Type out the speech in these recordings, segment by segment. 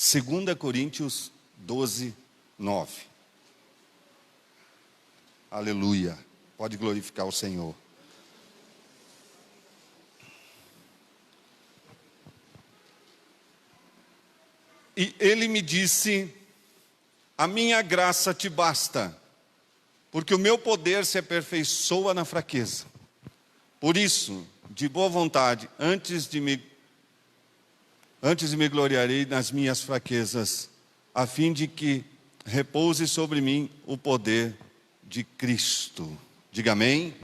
2 Coríntios 12, 9. Aleluia. Pode glorificar o Senhor. E ele me disse: a minha graça te basta, porque o meu poder se aperfeiçoa na fraqueza. Por isso, de boa vontade, antes de me gloriarei nas minhas fraquezas, a fim de que repouse sobre mim o poder de Cristo. Diga amém.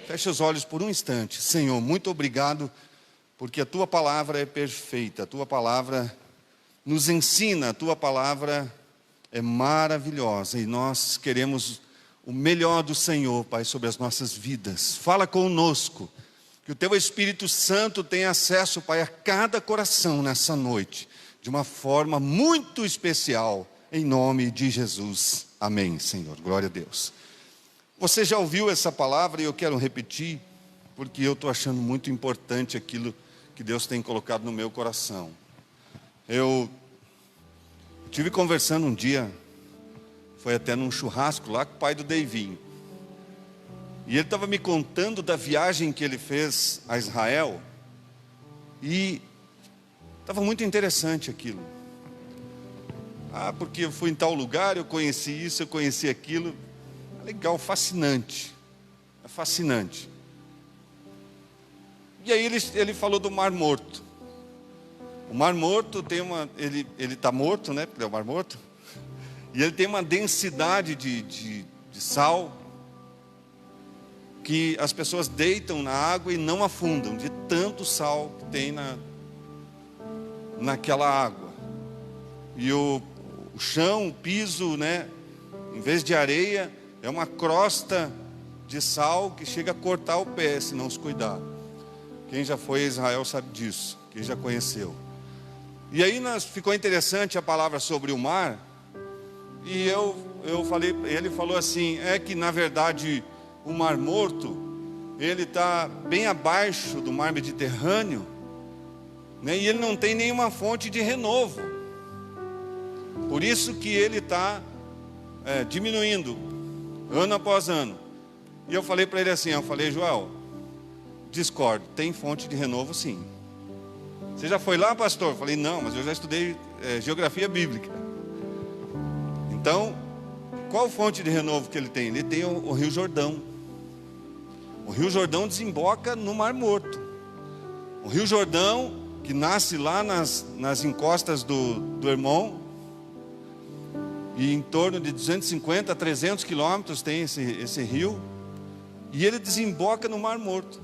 Feche os olhos por um instante. Senhor, muito obrigado, porque a Tua palavra é perfeita, a Tua palavra nos ensina, a Tua palavra é maravilhosa, e nós queremos o melhor do Senhor, Pai, sobre as nossas vidas. Fala conosco, que o Teu Espírito Santo tenha acesso, Pai, a cada coração nessa noite, de uma forma muito especial, em nome de Jesus. Amém, Senhor. Glória a Deus. Você já ouviu essa palavra e eu quero repetir, porque eu estou achando muito importante aquilo que Deus tem colocado no meu coração. Eu estive conversando um dia, foi até num churrasco lá com o pai do Deivinho. E ele estava me contando da viagem que ele fez a Israel. E estava muito interessante aquilo. Porque eu fui em tal lugar, eu conheci isso, eu conheci aquilo. Legal, fascinante. É fascinante. E aí ele falou do Mar Morto. O Mar Morto tem ele está morto, né? Porque é o Mar Morto. E ele tem uma densidade de sal, que as pessoas deitam na água e não afundam, de tanto sal que tem naquela água. E o chão, o piso, né? Em vez de areia, é uma crosta de sal que chega a cortar o pé, se não se cuidar. Quem já foi a Israel sabe disso, quem já conheceu. E aí ficou interessante a palavra sobre o mar. E eu falei, ele falou assim, que na verdade o Mar Morto, ele está bem abaixo do mar Mediterrâneo, né? E ele não tem nenhuma fonte de renovo. Por isso que ele está diminuindo, ano após ano. E eu falei para ele assim, Joel, discordo, tem fonte de renovo sim. Você já foi lá, pastor? Eu falei, não, mas eu já estudei geografia bíblica. Então, qual fonte de renovo que ele tem? Ele tem o Rio Jordão. O Rio Jordão desemboca no Mar Morto. O Rio Jordão, que nasce lá nas encostas do Hermon, e em torno de 250 a 300 quilômetros tem esse rio, e ele desemboca no Mar Morto.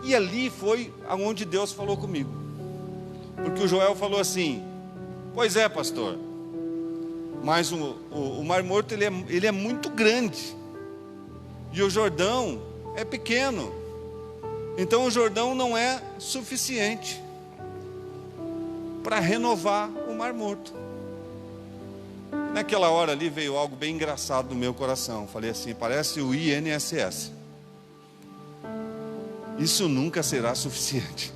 E ali foi aonde Deus falou comigo. Porque o Joel falou assim, pois é, pastor, mas o Mar Morto ele é muito grande, e o Jordão é pequeno. Então o Jordão não é suficiente para renovar o Mar Morto. Naquela hora ali veio algo bem engraçado no meu coração. Falei assim, parece o INSS. Isso nunca será suficiente.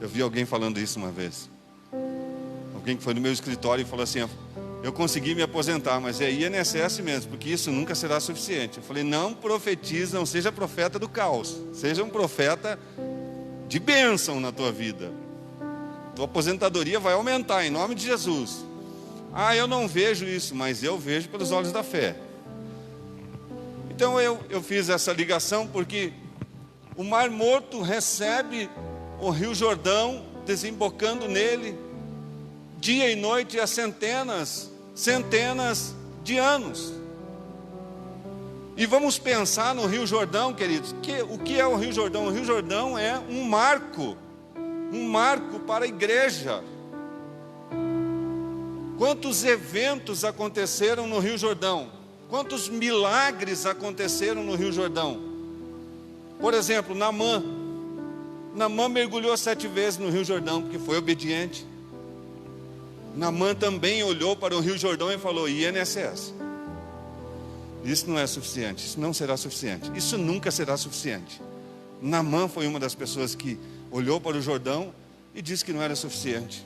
Eu vi alguém falando isso uma vez. Alguém que foi no meu escritório e falou assim, eu consegui me aposentar, mas é INSS mesmo, porque isso nunca será suficiente. Eu falei, não profetiza, não seja profeta do caos. Seja um profeta de bênção na tua vida. Tua aposentadoria vai aumentar em nome de Jesus. Eu não vejo isso, mas eu vejo pelos olhos da fé. Então eu fiz essa ligação porque o Mar Morto recebe o Rio Jordão desembocando nele dia e noite há centenas de anos. E vamos pensar no Rio Jordão, queridos. O que é o Rio Jordão? O Rio Jordão é um marco para a igreja. Quantos eventos aconteceram no Rio Jordão? Quantos milagres aconteceram no Rio Jordão? Por exemplo, Naamã mergulhou 7 vezes no Rio Jordão, porque foi obediente. Naamã também olhou para o Rio Jordão e falou, INSS. Isso não é suficiente, isso não será suficiente, isso nunca será suficiente. Naamã foi uma das pessoas que olhou para o Jordão e disse que não era suficiente.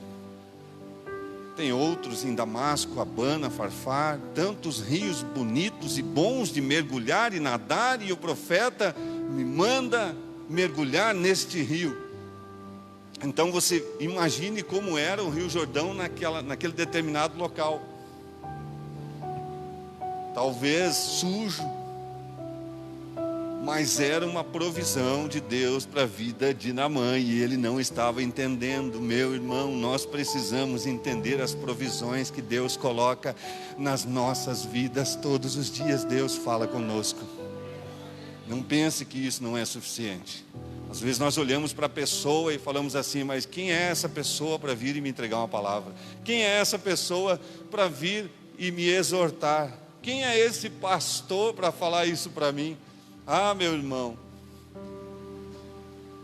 Tem outros em Damasco, Abana, Farfar, tantos rios bonitos e bons de mergulhar e nadar, e o profeta me manda mergulhar neste rio. Então você imagine como era o Rio Jordão naquele determinado local. Talvez sujo, mas era uma provisão de Deus para a vida de Naamã, e ele não estava entendendo. Meu irmão, nós precisamos entender as provisões que Deus coloca nas nossas vidas. Todos os dias Deus fala conosco. Não pense que isso não é suficiente. Às vezes nós olhamos para a pessoa e falamos assim: mas quem é essa pessoa para vir e me entregar uma palavra? Quem é essa pessoa para vir e me exortar? Quem é esse pastor para falar isso para mim? Ah, meu irmão,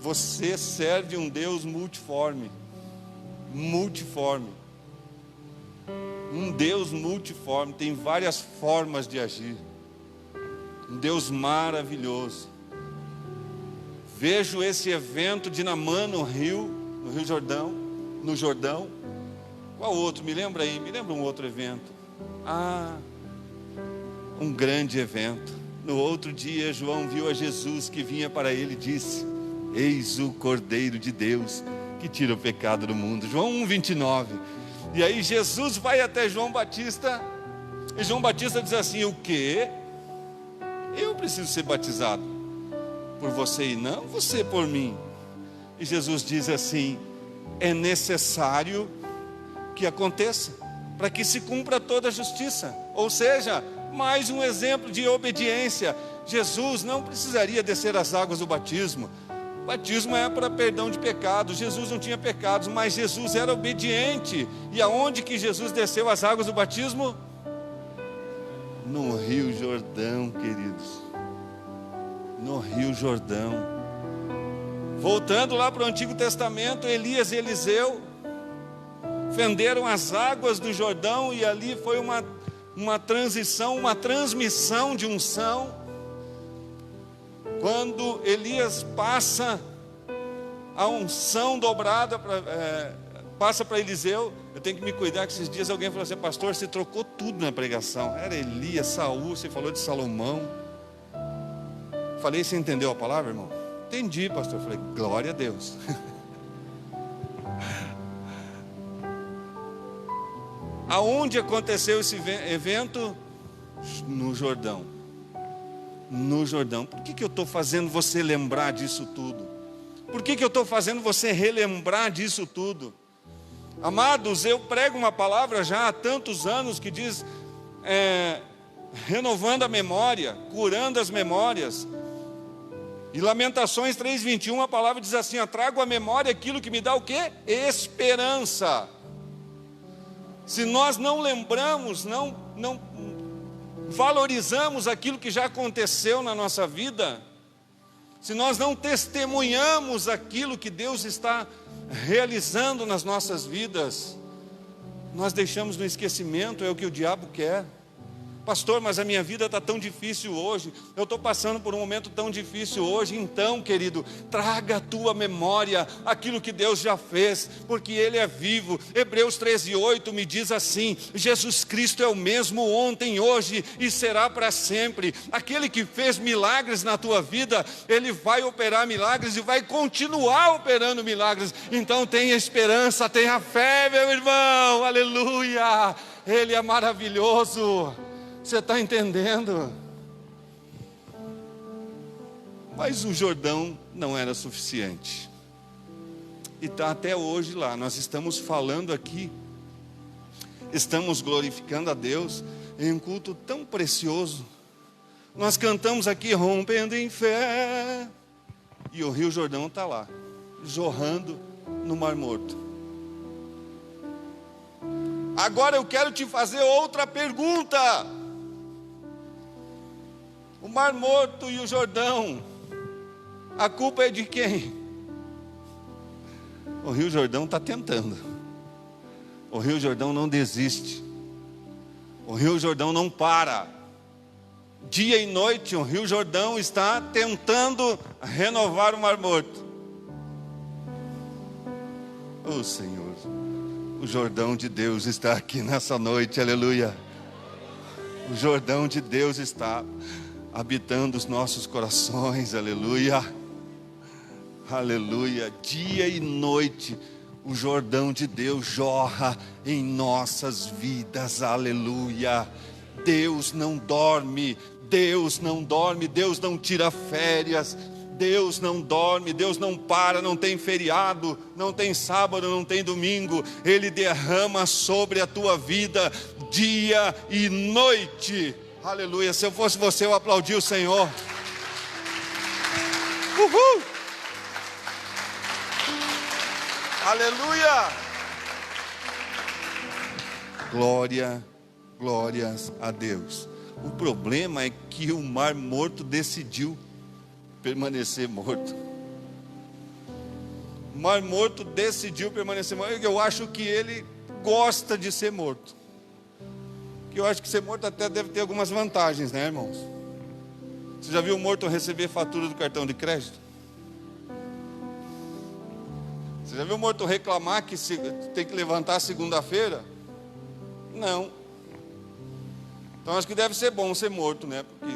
você serve um Deus multiforme. Multiforme. Um Deus multiforme, tem várias formas de agir. Um Deus maravilhoso. Vejo esse evento de Naamã no Rio Jordão, no Jordão. Qual outro? Me lembra aí, me lembra um outro evento. Um grande evento. No outro dia, João viu a Jesus que vinha para ele e disse: eis o Cordeiro de Deus que tira o pecado do mundo. João 1:29. E aí Jesus vai até João Batista, e João Batista diz assim: o quê? Eu preciso ser batizado por você e não você por mim. E Jesus diz assim: é necessário que aconteça, para que se cumpra toda a justiça. Ou seja, mais um exemplo de obediência. Jesus não precisaria descer as águas do batismo. O batismo é para perdão de pecados. Jesus não tinha pecados, mas Jesus era obediente. E aonde que Jesus desceu as águas do batismo? No Rio Jordão, queridos. No Rio Jordão. Voltando lá para o Antigo Testamento, Elias e Eliseu fenderam as águas do Jordão, e ali foi uma transição, uma transmissão de unção. Quando Elias passa a unção dobrada, passa para Eliseu. Eu tenho que me cuidar que esses dias alguém falou assim: pastor, você trocou tudo na pregação. Era Elias, Saul, você falou de Salomão. Falei: você entendeu a palavra, irmão? Entendi, pastor. Falei: glória a Deus. Aonde aconteceu esse evento? No Jordão. No Jordão. Por que eu estou fazendo você lembrar disso tudo? Por que eu estou fazendo você relembrar disso tudo? Amados, eu prego uma palavra já há tantos anos que diz: renovando a memória, curando as memórias. E Lamentações 3:21, a palavra diz assim: trago à memória aquilo que me dá o quê? Esperança. Se nós não lembramos, não valorizamos aquilo que já aconteceu na nossa vida, se nós não testemunhamos aquilo que Deus está realizando nas nossas vidas, nós deixamos no esquecimento. É o que o diabo quer. Pastor, mas a minha vida está tão difícil hoje, eu estou passando por um momento tão difícil hoje. Então, querido, traga à tua memória aquilo que Deus já fez, porque Ele é vivo. Hebreus 13:8 me diz assim: Jesus Cristo é o mesmo ontem, hoje e será para sempre. Aquele que fez milagres na tua vida, Ele vai operar milagres e vai continuar operando milagres. Então tenha esperança, tenha fé, meu irmão, aleluia. Ele é maravilhoso. Você está entendendo? Mas o Jordão não era suficiente. E está até hoje lá. Nós estamos falando aqui, estamos glorificando a Deus em um culto tão precioso. Nós cantamos aqui rompendo em fé, e o Rio Jordão está lá, jorrando no Mar Morto. Agora eu quero te fazer outra pergunta. O Mar Morto e o Jordão, a culpa é de quem? O Rio Jordão está tentando. O Rio Jordão não desiste. O Rio Jordão não para. Dia e noite o Rio Jordão está tentando renovar o Mar Morto. Oh Senhor, o Jordão de Deus está aqui nessa noite, aleluia. O Jordão de Deus está habitando os nossos corações, aleluia. Aleluia, dia e noite o Jordão de Deus jorra em nossas vidas, aleluia. Deus não dorme, Deus não dorme, Deus não tira férias, Deus não dorme, Deus não para, não tem feriado, não tem sábado, não tem domingo. Ele derrama sobre a tua vida dia e noite, aleluia. Se eu fosse você, eu aplaudia o Senhor. Uhul! Aleluia! Glórias a Deus. O problema é que o Mar Morto decidiu permanecer morto. O Mar Morto decidiu permanecer morto. Eu acho que ele gosta de ser morto. Eu acho que ser morto até deve ter algumas vantagens, né, irmãos? Você já viu o morto receber fatura do cartão de crédito? Você já viu o morto reclamar que tem que levantar segunda-feira? Não. Então acho que deve ser bom ser morto, né? Porque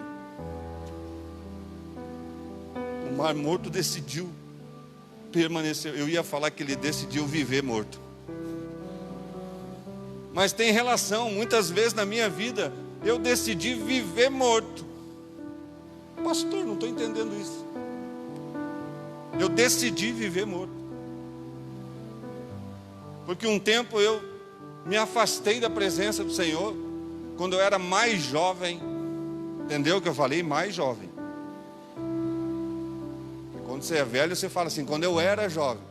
o Mar Morto decidiu permanecer. Eu ia falar que ele decidiu viver morto. Mas tem relação. Muitas vezes na minha vida eu decidi viver morto. Pastor, não estou entendendo isso. Eu decidi viver morto. Porque um tempo eu me afastei da presença do Senhor, quando eu era mais jovem. Entendeu o que eu falei? Mais jovem. Quando você é velho, você fala assim, quando eu era jovem.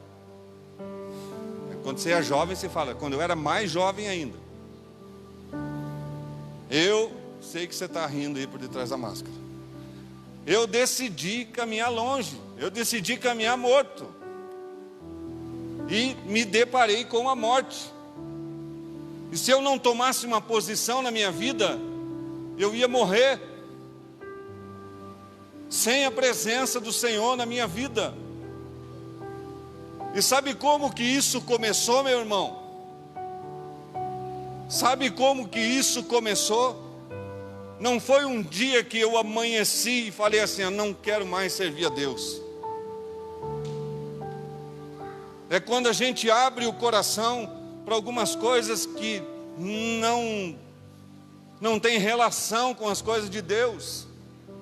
Quando você é jovem, você fala, quando eu era mais jovem ainda. Eu sei que você está rindo aí por detrás da máscara. Eu decidi caminhar longe. Eu decidi caminhar morto. E me deparei com a morte. E se eu não tomasse uma posição na minha vida, eu ia morrer sem a presença do Senhor na minha vida. E sabe como que isso começou, meu irmão? Sabe como que isso começou? Não foi um dia que eu amanheci e falei assim, eu não quero mais servir a Deus. É quando a gente abre o coração para algumas coisas que não tem relação com as coisas de Deus.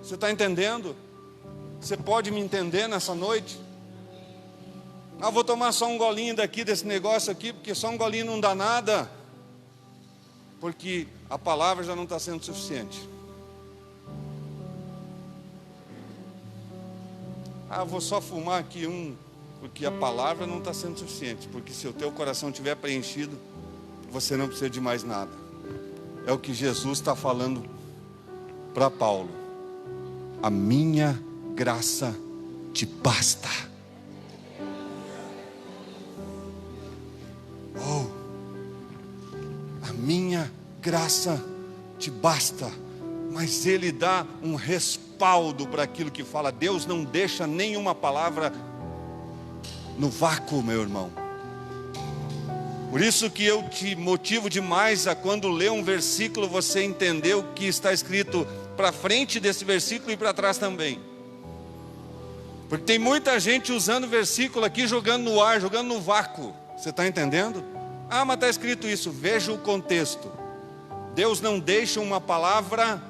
Você está entendendo? Você pode me entender nessa noite? Ah, vou tomar só um golinho daqui desse negócio aqui, porque só um golinho não dá nada. Porque a palavra já não está sendo suficiente. Ah, vou só fumar aqui porque a palavra não está sendo suficiente. Porque se o teu coração estiver preenchido, você não precisa de mais nada. É o que Jesus está falando para Paulo. A minha graça te basta. Oh, a minha graça te basta. Mas Ele dá um respaldo para aquilo que fala. Deus não deixa nenhuma palavra no vácuo, meu irmão. Por isso que eu te motivo demais a quando ler um versículo, você entender o que está escrito para frente desse versículo e para trás também. Porque tem muita gente usando o versículo aqui, jogando no ar, jogando no vácuo. Você está entendendo? Ah, mas está escrito isso. Veja o contexto. Deus não deixa uma palavra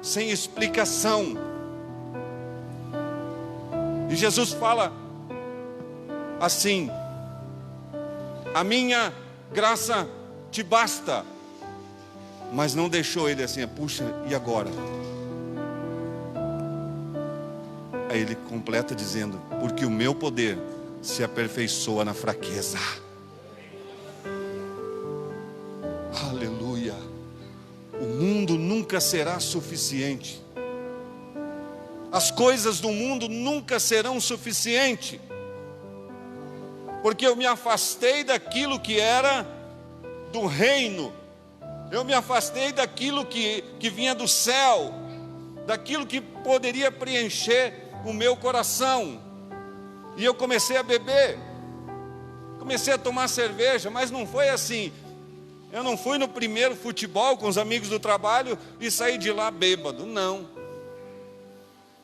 sem explicação. E Jesus fala assim: a minha graça te basta. Mas não deixou ele assim, puxa, e agora? Aí ele completa dizendo: porque o meu poder se aperfeiçoa na fraqueza. Aleluia. O mundo nunca será suficiente. As coisas do mundo nunca serão suficientes. Porque eu me afastei daquilo que era do reino. Eu me afastei daquilo que vinha do céu. Daquilo que poderia preencher o meu coração. E eu comecei a beber. Comecei a tomar cerveja, mas não foi assim. Eu não fui no primeiro futebol com os amigos do trabalho e saí de lá bêbado, não.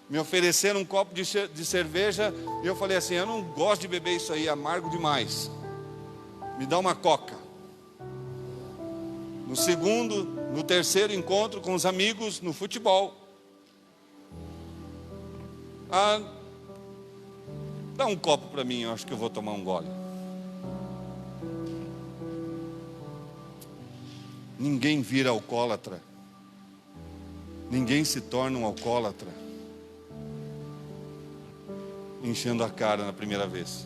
Me ofereceram um copo de cerveja e eu falei assim: eu não gosto de beber isso aí, amargo demais. Me dá uma coca. No terceiro encontro com os amigos no futebol, dá um copo para mim, eu acho que eu vou tomar um gole. Ninguém vira alcoólatra. Ninguém se torna um alcoólatra enchendo a cara na primeira vez.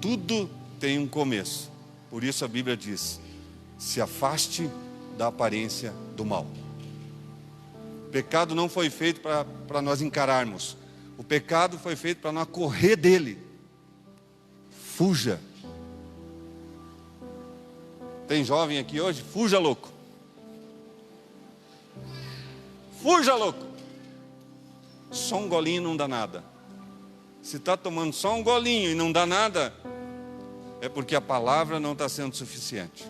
Tudo tem um começo. Por isso a Bíblia diz: se afaste da aparência do mal. O pecado não foi feito para nós encararmos. O pecado foi feito para nós correr dele. Fuja. Tem jovem aqui hoje? Fuja, louco. Fuja, louco. Só um golinho não dá nada. Se está tomando só um golinho e não dá nada, é porque a palavra não está sendo suficiente.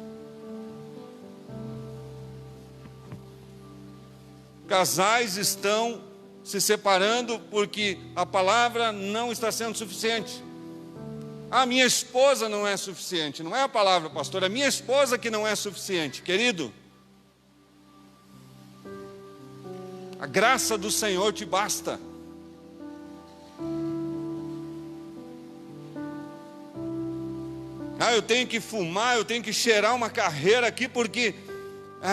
Casais estão se separando porque a palavra não está sendo suficiente. A minha esposa não é suficiente. Não é a palavra, pastor, é a minha esposa que não é suficiente. Querido, a graça do Senhor te basta. Eu tenho que fumar, eu tenho que cheirar uma carreira aqui porque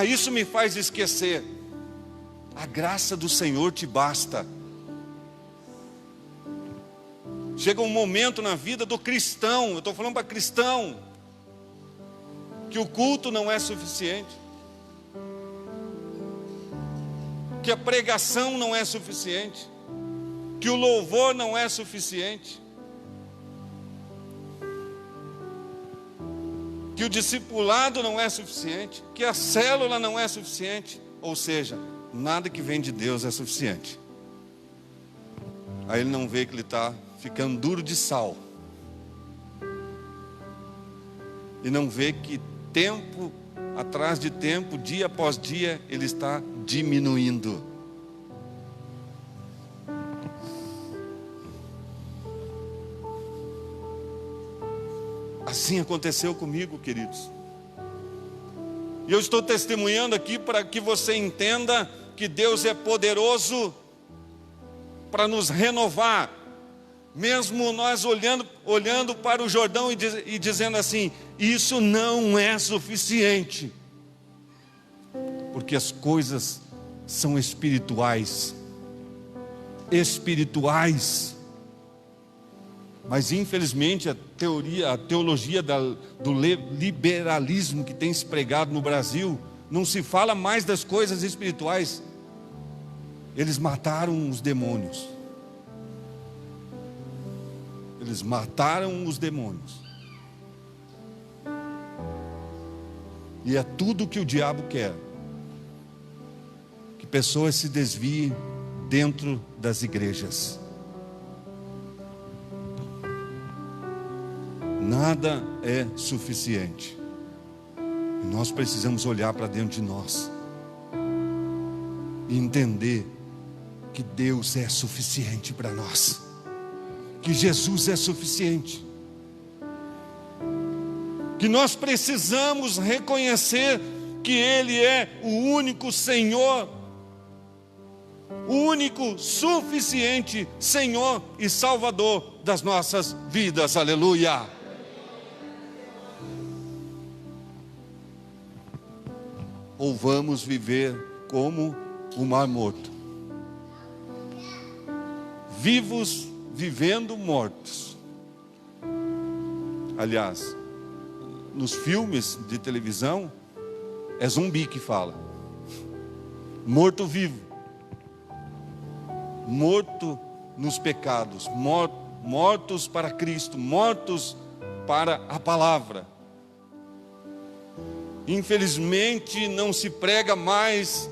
isso me faz esquecer. A graça do Senhor te basta. Chega um momento na vida do cristão, eu estou falando para cristão, que o culto não é suficiente, que a pregação não é suficiente, que o louvor não é suficiente, que o discipulado não é suficiente, que a célula não é suficiente. Ou seja, nada que vem de Deus é suficiente. Aí ele não vê que ele está ficando duro de sal, e não vê que tempo atrás de tempo, dia após dia, ele está diminuindo. Assim aconteceu comigo, queridos. E eu estou testemunhando aqui para que você entenda que Deus é poderoso para nos renovar. Mesmo nós olhando para o Jordão e dizendo assim: isso não é suficiente. Porque as coisas são espirituais. Espirituais. Mas infelizmente a teologia do liberalismo que tem se pregado no Brasil, não se fala mais das coisas espirituais. Eles mataram os demônios. Eles mataram os demônios. E é tudo que o diabo quer: que pessoas se desviem dentro das igrejas. Nada é suficiente. E nós precisamos olhar para dentro de nós e entender que Deus é suficiente para nós, que Jesus é suficiente, que nós precisamos reconhecer que Ele é o único Senhor, o único suficiente Senhor e Salvador das nossas vidas. Aleluia! Ou vamos viver como o mar morto, vivos vivendo mortos. Aliás, nos filmes de televisão é zumbi que fala, morto vivo, morto nos pecados, mortos para Cristo, mortos para a palavra. Infelizmente não se prega mais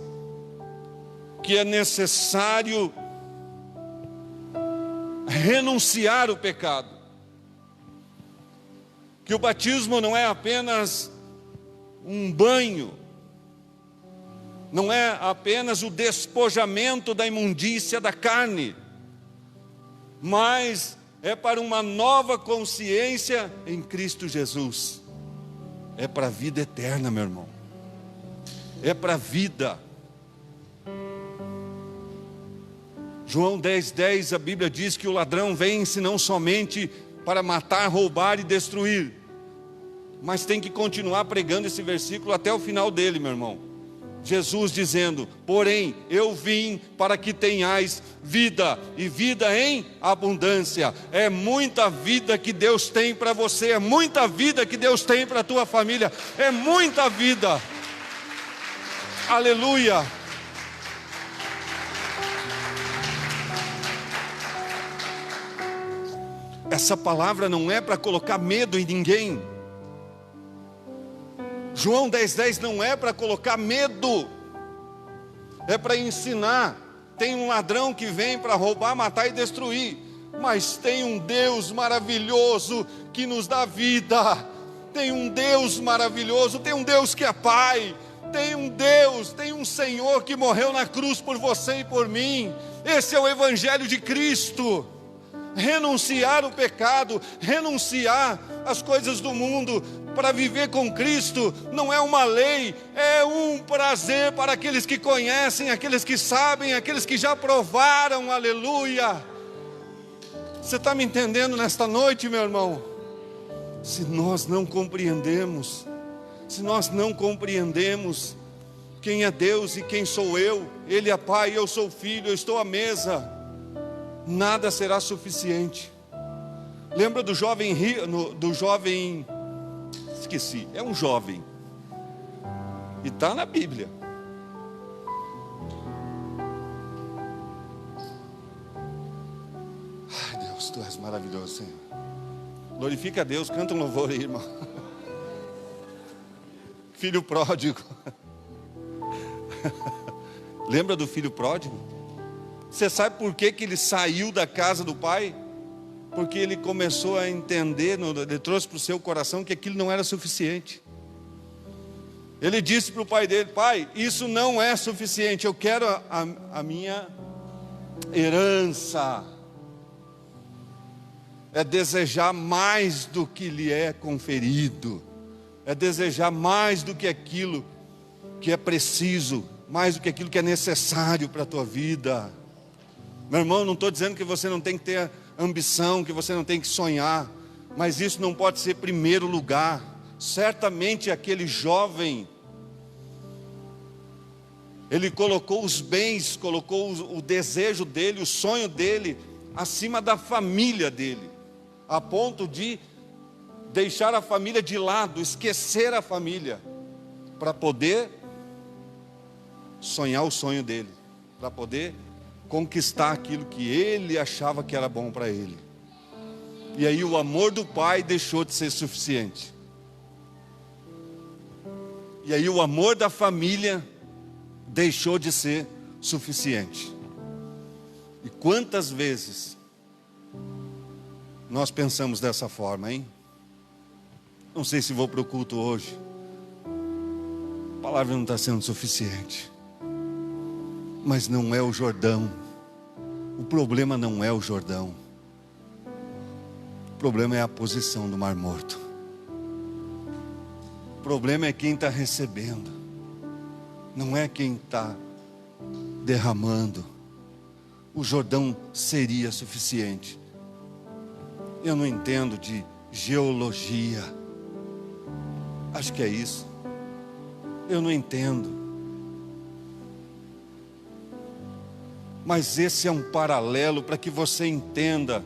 que é necessário renunciar o pecado. que o batismo não é apenas um banho, não é apenas o despojamento da imundícia da carne, mas é para uma nova consciência em Cristo Jesus. É para a vida eterna, meu irmão. É para a vida. João 10:10, a Bíblia diz que o ladrão vem senão somente para matar, roubar e destruir. Mas tem que continuar pregando esse versículo até o final dele, meu irmão. Jesus dizendo: porém, eu vim para que tenhais vida, e vida em abundância. É muita vida que Deus tem para você, é muita vida que Deus tem para a tua família, é muita vida. Aleluia. Essa palavra não é para colocar medo em ninguém. João 10:10 não é para colocar medo, é para ensinar. Tem um ladrão que vem para roubar, matar e destruir, mas tem um Deus maravilhoso que nos dá vida. Tem um Deus maravilhoso, tem um Deus que é Pai, tem um Deus, tem um Senhor que morreu na cruz por você e por mim. Esse é o Evangelho de Cristo. Renunciar o pecado, renunciar as coisas do mundo, para viver com Cristo, não é uma lei, é um prazer para aqueles que conhecem, aqueles que sabem, aqueles que já provaram, aleluia. Você está me entendendo nesta noite, meu irmão? Se nós não compreendemos, quem é Deus e quem sou eu, Ele é Pai, eu sou filho, eu estou à mesa, nada será suficiente. Lembra do jovem, esqueci, é um jovem, e está na Bíblia. Ai Deus, Tu és maravilhoso, Senhor. Glorifica a Deus, canta um louvor aí, irmão. Filho pródigo. Lembra do filho pródigo? Você sabe por que ele saiu da casa do pai? Porque ele começou a entender, ele trouxe para o seu coração que aquilo não era suficiente. Ele disse para o pai dele: pai, isso não é suficiente, eu quero a minha herança. É desejar mais do que lhe é conferido, é desejar mais do que aquilo que é preciso, mais do que aquilo que é necessário para a tua vida. Meu irmão, não estou dizendo que você não tem que ter ambição, que você não tem que sonhar, mas isso não pode ser primeiro lugar. Certamente aquele jovem, ele colocou os bens, colocou o desejo dele, o sonho dele, acima da família dele, a ponto de deixar a família de lado, esquecer a família, para poder sonhar o sonho dele, para poder conquistar aquilo que ele achava que era bom para ele. E aí o amor do pai deixou de ser suficiente. E aí o amor da família deixou de ser suficiente. E quantas vezes nós pensamos dessa forma, hein? Não sei se vou para o culto hoje, a palavra não está sendo suficiente. Mas não é o Jordão. O problema não é o Jordão. O problema é a posição do Mar Morto. O problema é quem está recebendo, não é quem está derramando. O Jordão seria suficiente. Eu não entendo de geologia, acho que é isso. Eu não entendo. Mas esse é um paralelo para que você entenda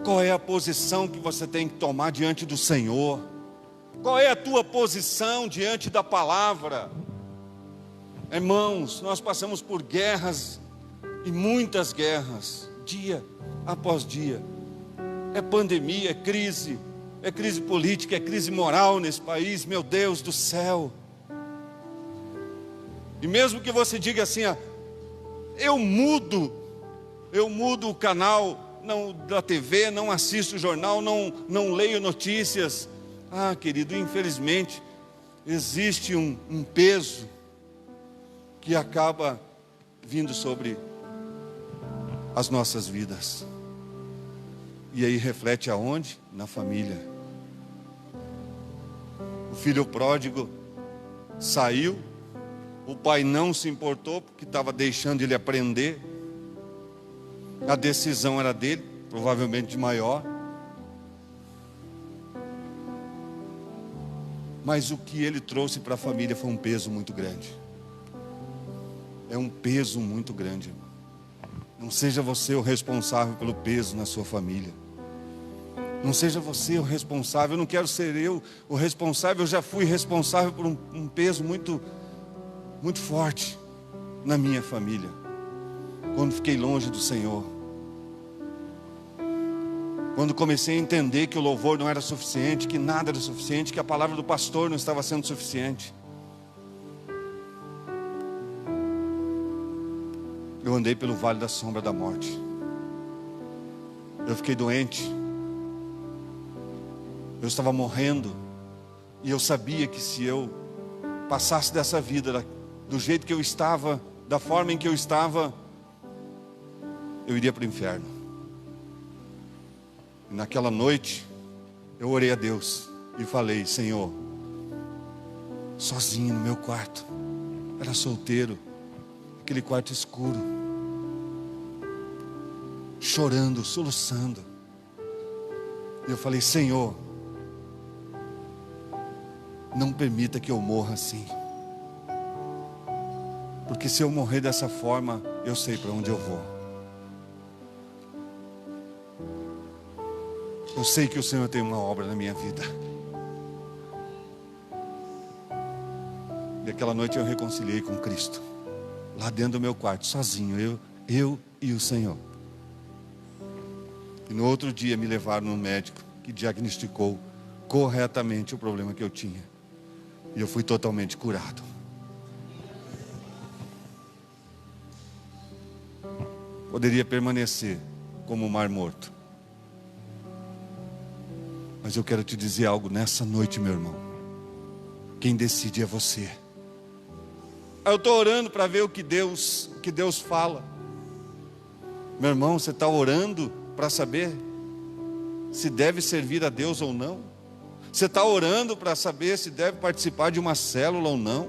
qual é a posição que você tem que tomar diante do Senhor. Qual é a tua posição diante da palavra? Irmãos, nós passamos por guerras, e muitas guerras, dia após dia. É pandemia, é crise política, é crise moral nesse país, meu Deus do céu. E mesmo que você diga assim, eu mudo o canal, da TV, não assisto o jornal, não leio notícias. Ah, querido, infelizmente, existe um peso que acaba vindo sobre as nossas vidas. E aí reflete aonde? Na família. O filho pródigo saiu, o pai não se importou porque estava deixando ele aprender. A decisão era dele, provavelmente de maior. Mas o que ele trouxe para a família foi um peso muito grande. É um peso muito grande, irmão. Não seja você o responsável pelo peso na sua família. Não seja você o responsável. Eu não quero ser eu o responsável. Eu já fui responsável por um peso muito forte na minha família, quando fiquei longe do Senhor. Quando comecei a entender que o louvor não era suficiente, que nada era suficiente, que a palavra do pastor não estava sendo suficiente. Eu andei pelo vale da sombra da morte. Eu fiquei doente. Eu estava morrendo. E eu sabia que se eu passasse dessa vida do jeito que eu estava, da forma em que eu estava, eu iria para o inferno. E naquela noite, eu orei a Deus e falei: Senhor, sozinho no meu quarto, era solteiro, aquele quarto escuro, chorando, soluçando. E eu falei: Senhor, não permita que eu morra assim, porque se eu morrer dessa forma, eu sei para onde eu vou. Eu sei que o Senhor tem uma obra na minha vida. E aquela noite eu reconciliei com Cristo, lá dentro do meu quarto, sozinho, eu e o Senhor. E no outro dia me levaram no médico, que diagnosticou corretamente o problema que eu tinha. E eu fui totalmente curado. Poderia permanecer como um mar morto. Mas eu quero te dizer algo nessa noite, meu irmão. Quem decide é você. Eu estou orando para ver o que Deus fala. Meu irmão, você está orando para saber se deve servir a Deus ou não? Você está orando para saber se deve participar de uma célula ou não?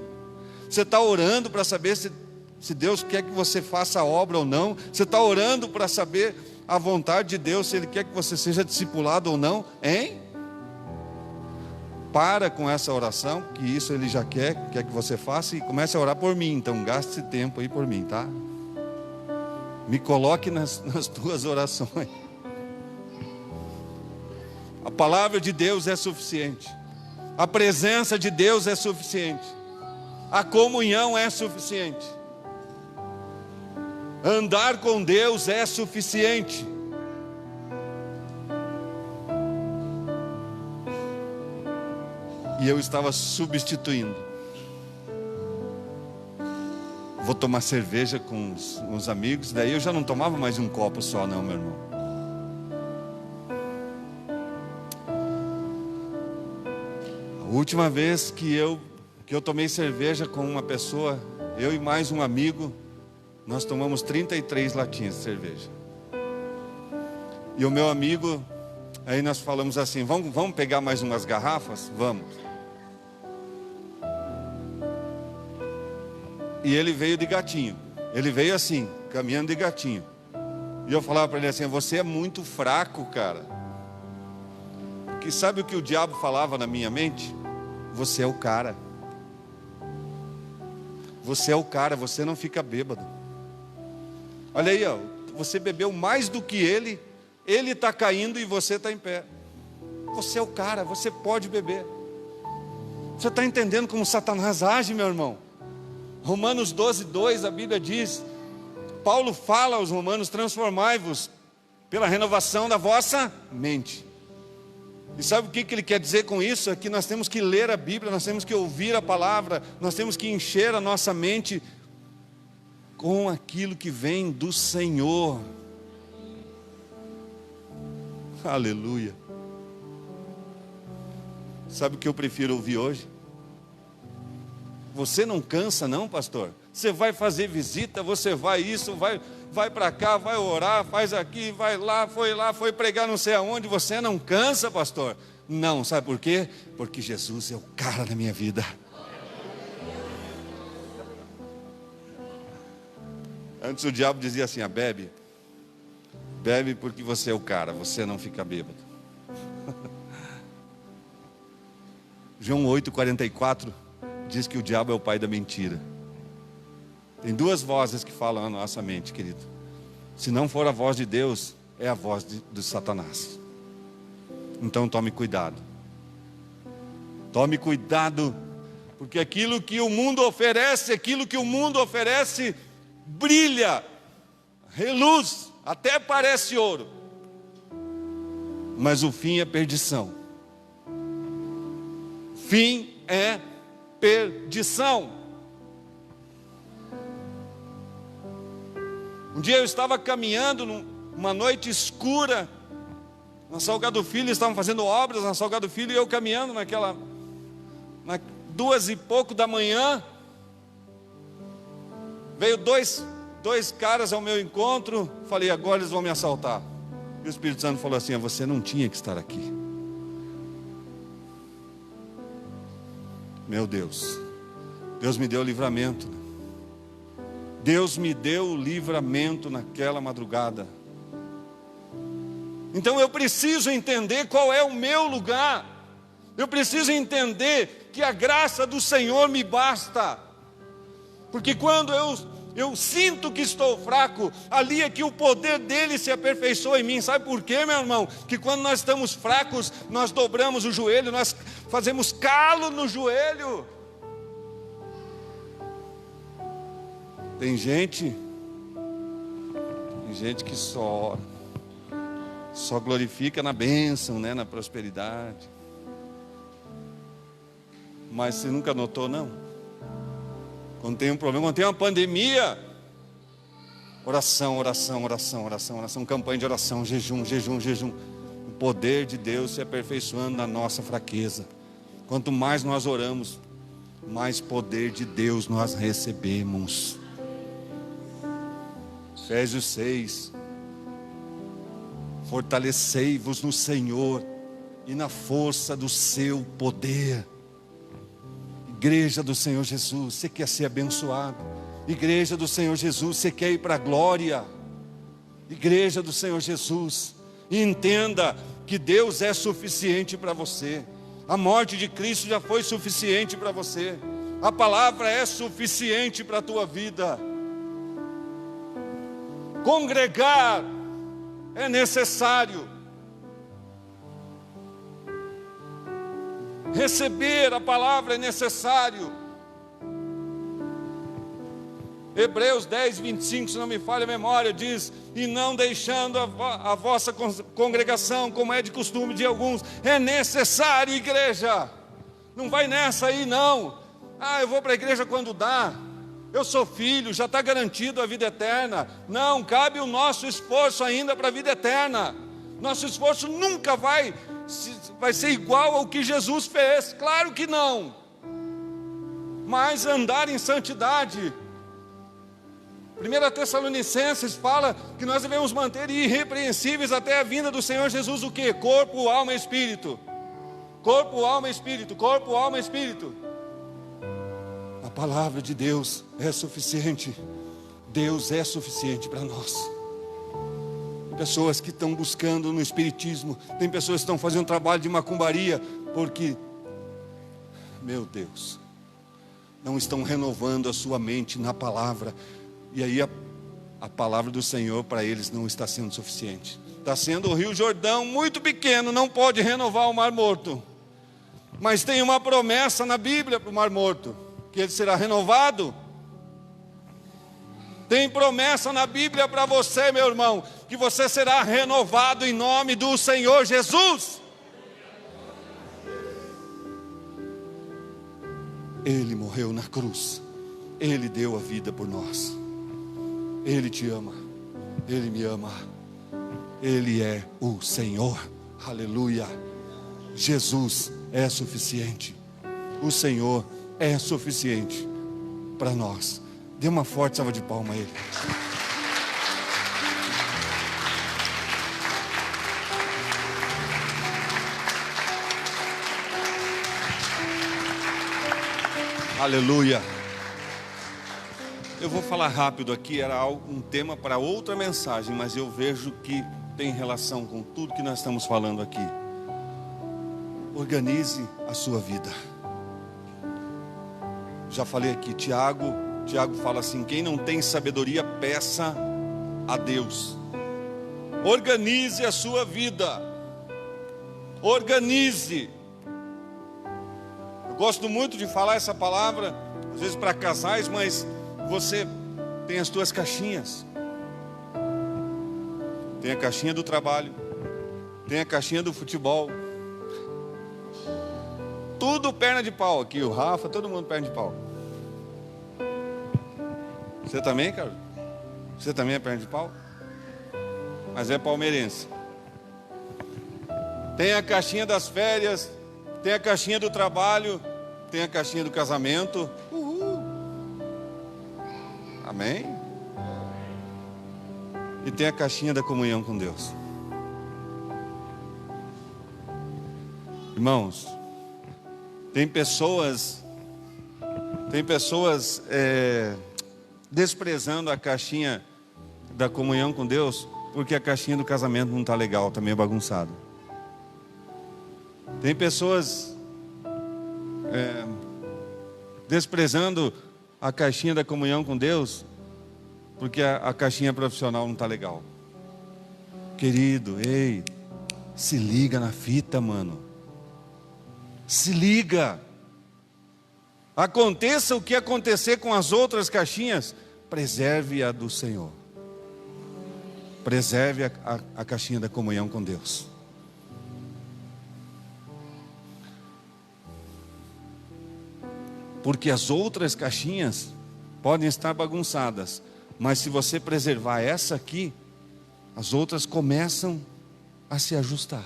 Você está orando para saber se Deus quer que você faça a obra ou não? Você está orando para saber a vontade de Deus, se Ele quer que você seja discipulado ou não? Hein? Para com essa oração, que isso Ele já quer que você faça, e comece a orar por mim. Então gaste esse tempo aí por mim, tá? Me coloque nas tuas orações. A palavra de Deus é suficiente. A presença de Deus é suficiente. A comunhão é suficiente. Andar com Deus é suficiente. E eu estava substituindo. Vou tomar cerveja com os amigos. Daí eu já não tomava mais um copo só não, meu irmão. A última vez que eu tomei cerveja com uma pessoa, eu e mais um amigo, nós tomamos 33 latinhas de cerveja. E o meu amigo, aí nós falamos assim: vamos pegar mais umas garrafas? Vamos. E ele veio de gatinho. Ele veio assim, caminhando de gatinho. E eu falava para ele assim: você é muito fraco, cara. Porque sabe o que o diabo falava na minha mente? Você é o cara. Você é o cara, você não fica bêbado. Olha aí, ó, você bebeu mais do que ele está caindo e você está em pé. Você é o cara, você pode beber. Você está entendendo como Satanás age, meu irmão? Romanos 12:2, a Bíblia diz, Paulo fala aos romanos: transformai-vos pela renovação da vossa mente. E sabe o que ele quer dizer com isso? É que nós temos que ler a Bíblia, nós temos que ouvir a palavra, nós temos que encher a nossa mente com aquilo que vem do Senhor. Aleluia. Sabe o que eu prefiro ouvir hoje? Você não cansa não, pastor? Você vai fazer visita, você vai isso, vai para cá, vai orar, faz aqui, vai lá, foi pregar não sei aonde. Você não cansa, pastor? Não, sabe por quê? Porque Jesus é o cara da minha vida. Antes o diabo dizia assim: bebe porque você é o cara, você não fica bêbado. João 8,44 diz que o diabo é o pai da mentira. Tem duas vozes que falam na nossa mente, querido. Se não for a voz de Deus, é a voz de Satanás. Então tome cuidado. Tome cuidado, porque aquilo que o mundo oferece, brilha, reluz, até parece ouro, mas o fim é perdição. Fim é perdição. Um dia eu estava caminhando numa noite escura na Salgado Filho, estavam fazendo obras na Salgado Filho, e eu caminhando na 2:00 da manhã, veio dois caras ao meu encontro. Falei: agora eles vão me assaltar. E o Espírito Santo falou assim: você não tinha que estar aqui. Meu Deus, Deus me deu livramento. Deus me deu livramento naquela madrugada. Então eu preciso entender qual é o meu lugar. Eu preciso entender que a graça do Senhor me basta. Porque quando eu sinto que estou fraco, ali é que o poder dele se aperfeiçoa em mim. Sabe por quê, meu irmão? Que quando nós estamos fracos, nós dobramos o joelho, nós fazemos calo no joelho. Tem gente que só glorifica na bênção, né, na prosperidade. Mas você nunca notou, não? Quando tem um problema, quando tem uma pandemia, oração, campanha de oração, jejum. O poder de Deus se aperfeiçoando na nossa fraqueza. Quanto mais nós oramos, mais poder de Deus nós recebemos. Efésios 6: fortalecei-vos no Senhor e na força do seu poder. Igreja do Senhor Jesus, você quer ser abençoado? Igreja do Senhor Jesus, você quer ir para a glória? Igreja do Senhor Jesus, entenda que Deus é suficiente para você. A morte de Cristo já foi suficiente para você. A palavra é suficiente para a tua vida. Congregar é necessário. Receber a palavra é necessário. Hebreus 10:25, se não me falha a memória, diz: e não deixando a vossa congregação, como é de costume de alguns. É necessário, igreja. Não vai nessa aí não. Eu vou para a igreja quando dá. Eu sou filho, já está garantido a vida eterna. Não, cabe o nosso esforço ainda para a vida eterna. Nosso esforço nunca vai ser igual ao que Jesus fez. Claro que não. Mas andar em santidade. 1 Tessalonicenses fala que nós devemos manter irrepreensíveis até a vinda do Senhor Jesus. O quê? Corpo, alma e espírito. Corpo, alma e espírito. Corpo, alma e espírito. A palavra de Deus é suficiente. Deus é suficiente para nós. Tem pessoas que estão buscando no espiritismo. Tem pessoas que estão fazendo trabalho de macumbaria. Porque, meu Deus, não estão renovando a sua mente na palavra. E aí a palavra do Senhor para eles não está sendo suficiente. Está sendo o Rio Jordão muito pequeno, não pode renovar o Mar Morto. Mas tem uma promessa na Bíblia para o Mar Morto, que ele será renovado. Tem promessa na Bíblia para você, meu irmão, que você será renovado em nome do Senhor Jesus. Ele morreu na cruz. Ele deu a vida por nós. Ele te ama. Ele me ama. Ele é o Senhor. Aleluia. Jesus é suficiente. O Senhor é suficiente para nós. Dê uma forte salva de palmas a Ele. Aleluia. Eu vou falar rápido aqui, era um tema para outra mensagem, mas eu vejo que tem relação com tudo que nós estamos falando aqui. Organize a sua vida. Já falei aqui, Tiago fala assim: quem não tem sabedoria, peça a Deus. Organize a sua vida. Organize. Eu gosto muito de falar essa palavra, às vezes para casais, mas você tem as tuas caixinhas. Tem a caixinha do trabalho, tem a caixinha do futebol. Tudo perna de pau aqui, o Rafa, todo mundo perna de pau. Você também, cara? Você também é perna de pau? Mas é palmeirense. Tem a caixinha das férias, tem a caixinha do trabalho, tem a caixinha do casamento. Uhul. Amém? E tem a caixinha da comunhão com Deus. Irmãos, tem pessoas desprezando a caixinha da comunhão com Deus porque a caixinha do casamento não está legal, está meio bagunçado. Tem pessoas desprezando a caixinha da comunhão com Deus porque a caixinha profissional não está legal. Querido, ei, se liga na fita, mano. Se liga. Aconteça o que acontecer com as outras caixinhas, preserve a do Senhor. Preserve a caixinha da comunhão com Deus. Porque as outras caixinhas podem estar bagunçadas, mas se você preservar essa aqui, as outras começam a se ajustar.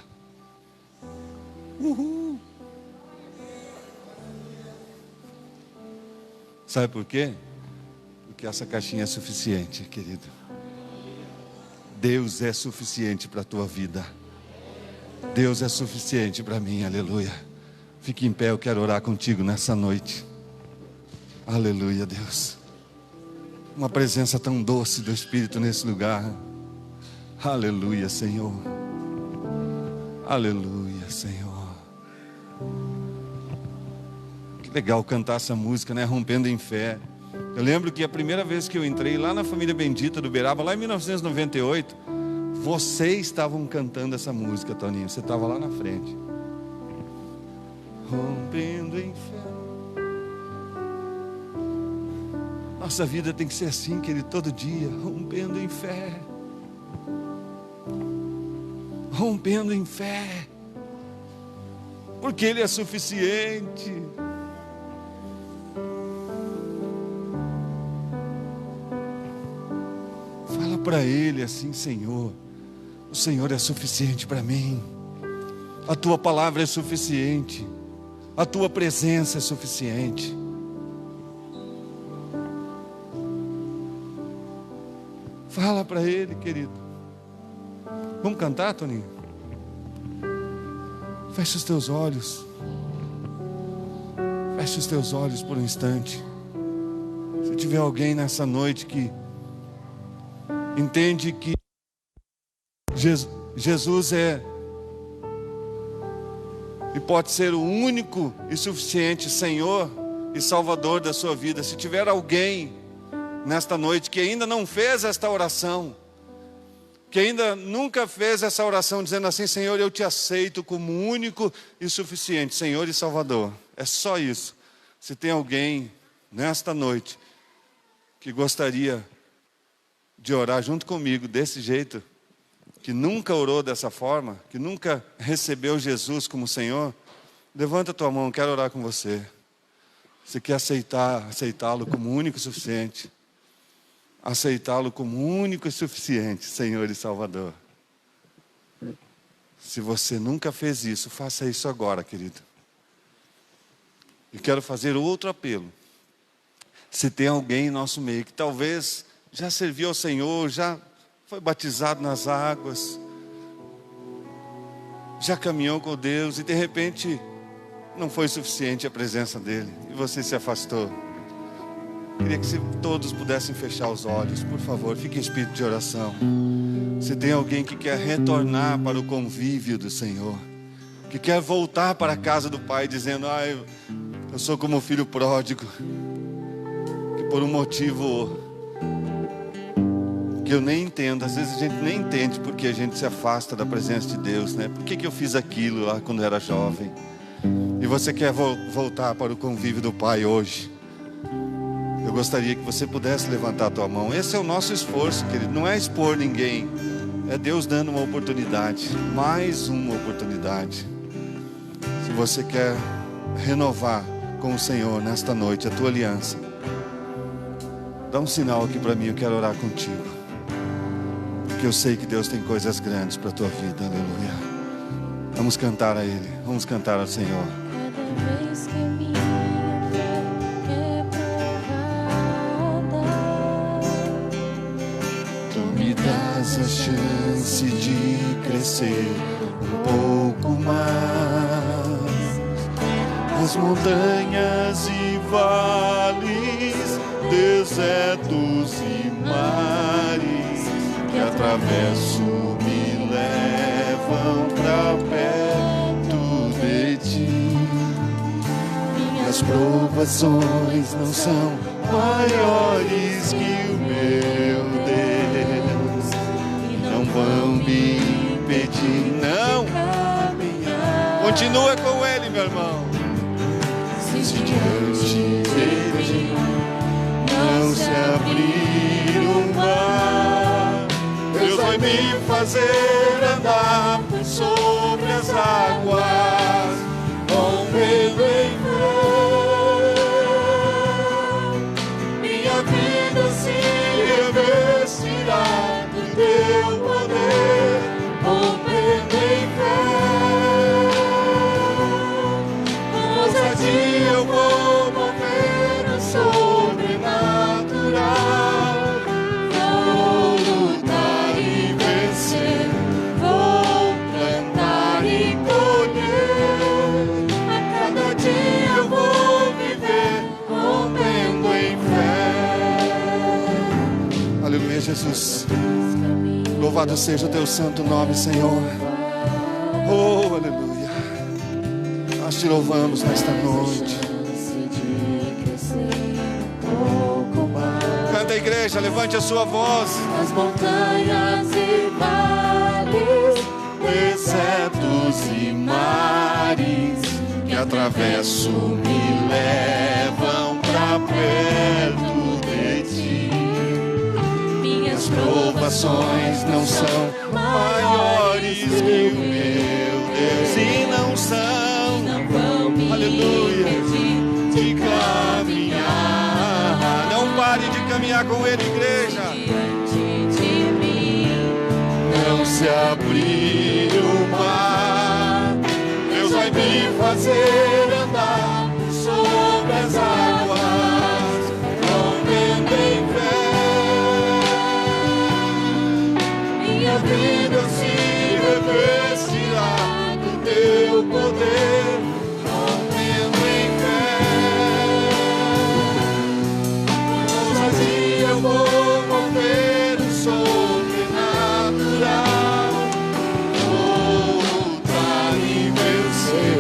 Uhul. Sabe por quê? Porque essa caixinha é suficiente, querido. Deus é suficiente para a tua vida. Deus é suficiente para mim, aleluia. Fique em pé, eu quero orar contigo nessa noite. Aleluia, Deus. Uma presença tão doce do Espírito nesse lugar. Aleluia, Senhor. Aleluia, Senhor. Que legal cantar essa música, né? Rompendo em fé. Eu lembro que a primeira vez que eu entrei lá na Família Bendita do Uberaba, lá em 1998, vocês estavam cantando essa música, Toninho. Você estava lá na frente. Rompendo em fé. Nossa vida tem que ser assim, querido, todo dia, rompendo em fé. Rompendo em fé. Porque Ele é suficiente. Fala para Ele assim: Senhor, o Senhor é suficiente para mim. A Tua palavra é suficiente. A Tua presença é suficiente. Fala para Ele, querido. Vamos cantar, Toninho? Feche os teus olhos. Feche os teus olhos por um instante. Se tiver alguém nessa noite que entende que Jesus é e pode ser o único e suficiente Senhor e Salvador da sua vida. Se tiver alguém nesta noite que ainda não fez esta oração, que ainda nunca fez essa oração dizendo assim: Senhor, eu te aceito como único e suficiente Senhor e Salvador. É só isso. Se tem alguém nesta noite que gostaria de orar junto comigo desse jeito, que nunca orou dessa forma, que nunca recebeu Jesus como Senhor, levanta a tua mão, quero orar com você. Você quer aceitá-lo como único e suficiente? Aceitá-lo como único e suficiente Senhor e Salvador. Se você nunca fez isso, faça isso agora, querido. E quero fazer outro apelo. Se tem alguém em nosso meio que talvez já serviu ao Senhor, já foi batizado nas águas, já caminhou com Deus e de repente não foi suficiente a presença dele e você se afastou. Queria que todos pudessem fechar os olhos, por favor, fique em espírito de oração. Se tem alguém que quer retornar para o convívio do Senhor, que quer voltar para a casa do Pai dizendo: eu sou como o filho pródigo, que por um motivo que eu nem entendo, às vezes a gente nem entende porque a gente se afasta da presença de Deus, né? Por que eu fiz aquilo lá quando era jovem? E você quer voltar para o convívio do Pai hoje? Eu gostaria que você pudesse levantar a tua mão. Esse é o nosso esforço, querido. Não é expor ninguém. É Deus dando uma oportunidade. Mais uma oportunidade. Se você quer renovar com o Senhor nesta noite a tua aliança, dá um sinal aqui para mim. Eu quero orar contigo. Porque eu sei que Deus tem coisas grandes para a tua vida. Aleluia. Vamos cantar a Ele. Vamos cantar ao Senhor. Cada vez que minha fé é provada, Tu me dás a chance de crescer um pouco mais. As montanhas e vales, desertos e mares que atravesso me levam pra perto de Ti. Minhas provações não são maiores que o meu Deus, e não vão me impedir, não. Continua com Ele, meu irmão. Se diante de Ti não se abrir o mar, Deus vai me fazer andar por sobre as águas, com medo em fé. Minha vida se revestirá do Teu poder, com medo em fé. Com ousadia eu vou mover o sobrenatural. Vou lutar e vencer, vou plantar e colher. A cada dia eu vou viver rompendo em fé. Aleluia, Jesus. Louvado seja o Teu santo nome, Senhor. Oh, aleluia. Nós Te louvamos nesta noite. Canta, igreja, levante a sua voz. as montanhas e vales, Desertos e mares que atravesso me levam pra perto de Ti. Minhas provações não são maiores que o meu Deus, e não são, não vão me aleluia, impedir de caminhar. Não pare de caminhar com Ele, igreja. diante de mim. Não se abrir o mar, Deus vai me fazer andar sobre as águas, rompendo em fé. Minha vida se revestirá do Teu poder, rompendo em fé. Com ousadia eu vou mover o sobrenatural. Vou lutar e vencer,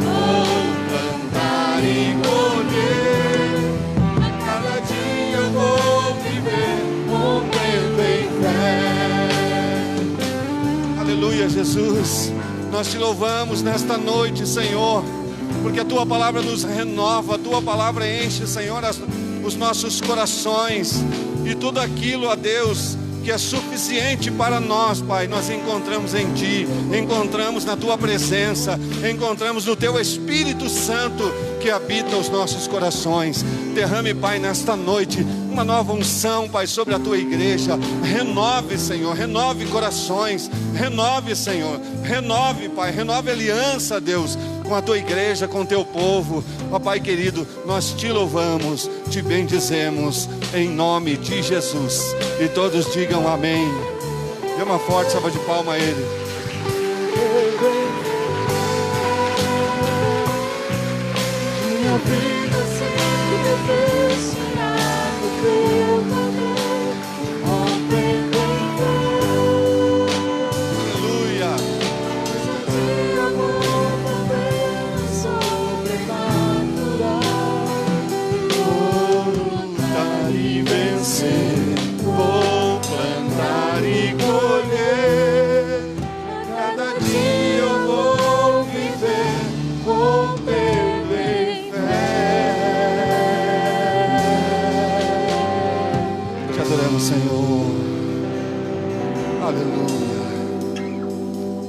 vou plantar e colher. A cada dia eu vou viver rompendo em fé. Aleluia, Jesus. Nós Te louvamos nesta noite, Senhor, porque a Tua palavra nos renova, a Tua palavra enche, Senhor, os nossos corações, e tudo aquilo, ó Deus, que é suficiente para nós, Pai, nós encontramos em Ti, encontramos na Tua presença, encontramos no Teu Espírito Santo que habita os nossos corações. Derrame, Pai, nesta noite uma nova unção, Pai, sobre a Tua igreja. Renove, Senhor, renove corações, renove, Senhor, renove, Pai, renove a aliança, Deus, com a Tua igreja, com o Teu povo. Ó Pai querido, nós Te louvamos, Te bendizemos, em nome de Jesus. E todos digam amém. Dê uma forte salva de palma a Ele. Minha vida sempre direcionada no Teu caminho, Aleluia. mas um dia vou também sobrenatural. Vou lutar e vencer, vou plantar e colher. Cada dia eu vou viver, vou perder fé. Te adoramos, Senhor. Aleluia.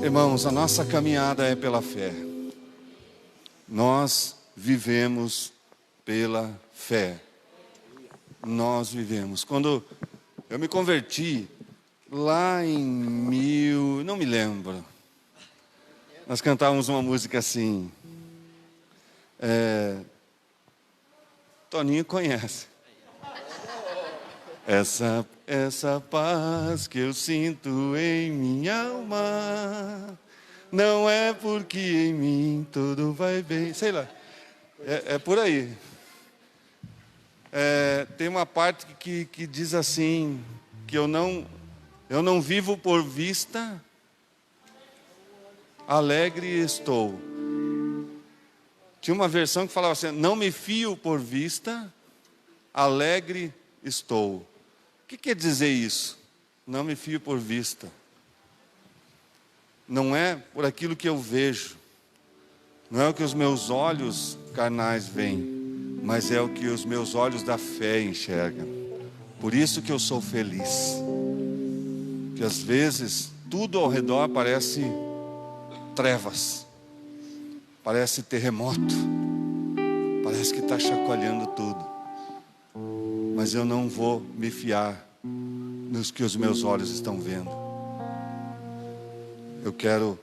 Irmãos, a nossa caminhada é pela fé. Nós vivemos pela fé. Nós vivemos. Quando eu me converti, lá em não me lembro, nós cantávamos uma música assim, Toninho conhece. Essa paz que eu sinto em minha alma, não é porque em mim tudo vai bem, sei lá, é por aí. Tem uma parte que diz assim, que eu não vivo por vista, alegre estou. Tinha uma versão que falava assim, não me fio por vista, alegre estou. O que quer dizer isso? Não me fio por vista. Não é por aquilo que eu vejo, não é o que os meus olhos carnais veem, mas é o que os meus olhos da fé enxergam. Por isso que eu sou feliz. Que às vezes tudo ao redor parece trevas, parece terremoto, parece que está chacoalhando tudo. Mas eu não vou me fiar nos que os meus olhos estão vendo. Eu quero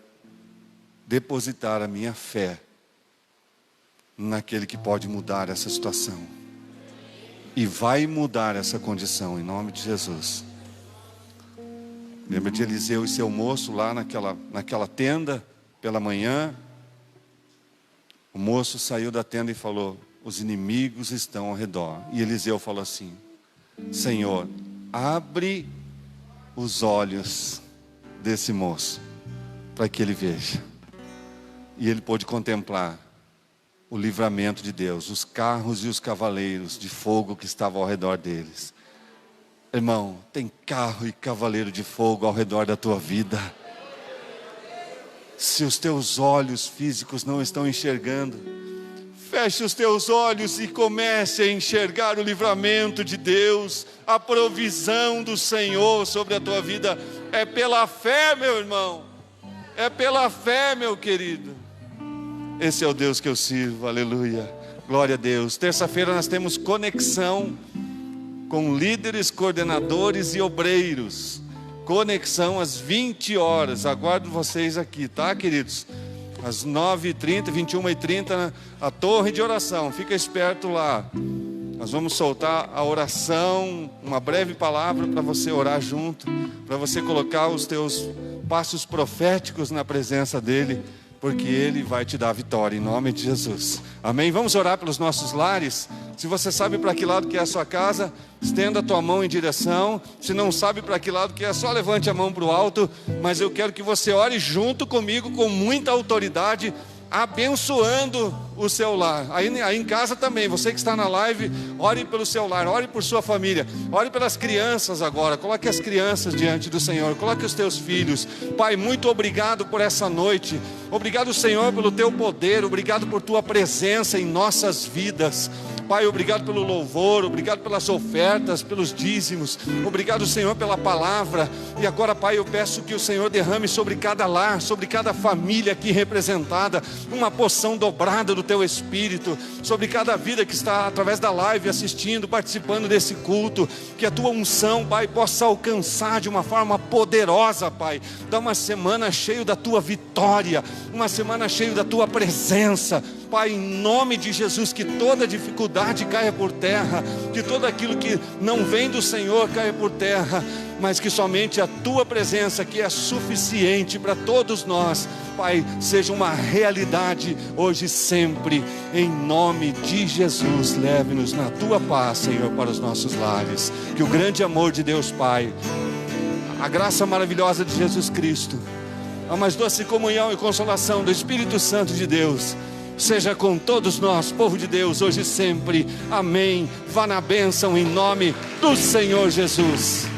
depositar a minha fé naquele que pode mudar essa situação. E vai mudar essa condição, em nome de Jesus. Lembra de Eliseu e seu moço lá naquela tenda, pela manhã? O moço saiu da tenda e falou, os inimigos estão ao redor. E Eliseu falou assim, Senhor, abre os olhos desse moço, para que ele veja. E ele pôde contemplar o livramento de Deus, os carros e os cavaleiros de fogo que estavam ao redor deles. Irmão, tem carro e cavaleiro de fogo ao redor da tua vida. Se os teus olhos físicos não estão enxergando, feche os teus olhos e comece a enxergar o livramento de Deus, a provisão do Senhor sobre a tua vida. É pela fé, meu irmão, é pela fé, meu querido. Esse é o Deus que eu sirvo, aleluia, glória a Deus. Terça-feira nós temos conexão com líderes, coordenadores e obreiros. Conexão às 20 horas, aguardo vocês aqui, tá, queridos? Às 9h30, 21h30, a torre de oração, fica esperto lá. Nós vamos soltar a oração, uma breve palavra para você orar junto, para você colocar os teus passos proféticos na presença dEle, porque Ele vai te dar a vitória, em nome de Jesus. Amém? Vamos orar pelos nossos lares. Se você sabe para que lado que é a sua casa, estenda a tua mão em direção. Se não sabe para que lado que é, só levante a mão para o alto. Mas eu quero que você ore junto comigo, com muita autoridade, abençoando o seu lar. Aí em casa também, você que está na live, ore pelo seu lar, ore por sua família, ore pelas crianças agora. Coloque as crianças diante do Senhor, coloque os teus filhos. Pai, muito obrigado por essa noite. Obrigado, Senhor, pelo teu poder. Obrigado por tua presença em nossas vidas. Pai, obrigado pelo louvor, obrigado pelas ofertas, pelos dízimos. Obrigado, Senhor, pela palavra. E agora, Pai, eu peço que o Senhor derrame sobre cada lar, sobre cada família aqui representada, uma porção dobrada do teu Espírito, sobre cada vida que está através da live assistindo, participando desse culto. Que a tua unção, Pai, possa alcançar de uma forma poderosa, Pai. Dá uma semana cheia da tua vitória, uma semana cheia da tua presença. Pai, em nome de Jesus, que toda dificuldade caia por terra, que tudo aquilo que não vem do Senhor caia por terra, mas que somente a tua presença, que é suficiente para todos nós, Pai, seja uma realidade hoje e sempre. Em nome de Jesus, leve-nos na tua paz, Senhor, para os nossos lares. Que o grande amor de Deus Pai, a graça maravilhosa de Jesus Cristo, a mais doce comunhão e consolação do Espírito Santo de Deus seja com todos nós, povo de Deus, hoje e sempre. Amém. Vá na bênção em nome do Senhor Jesus.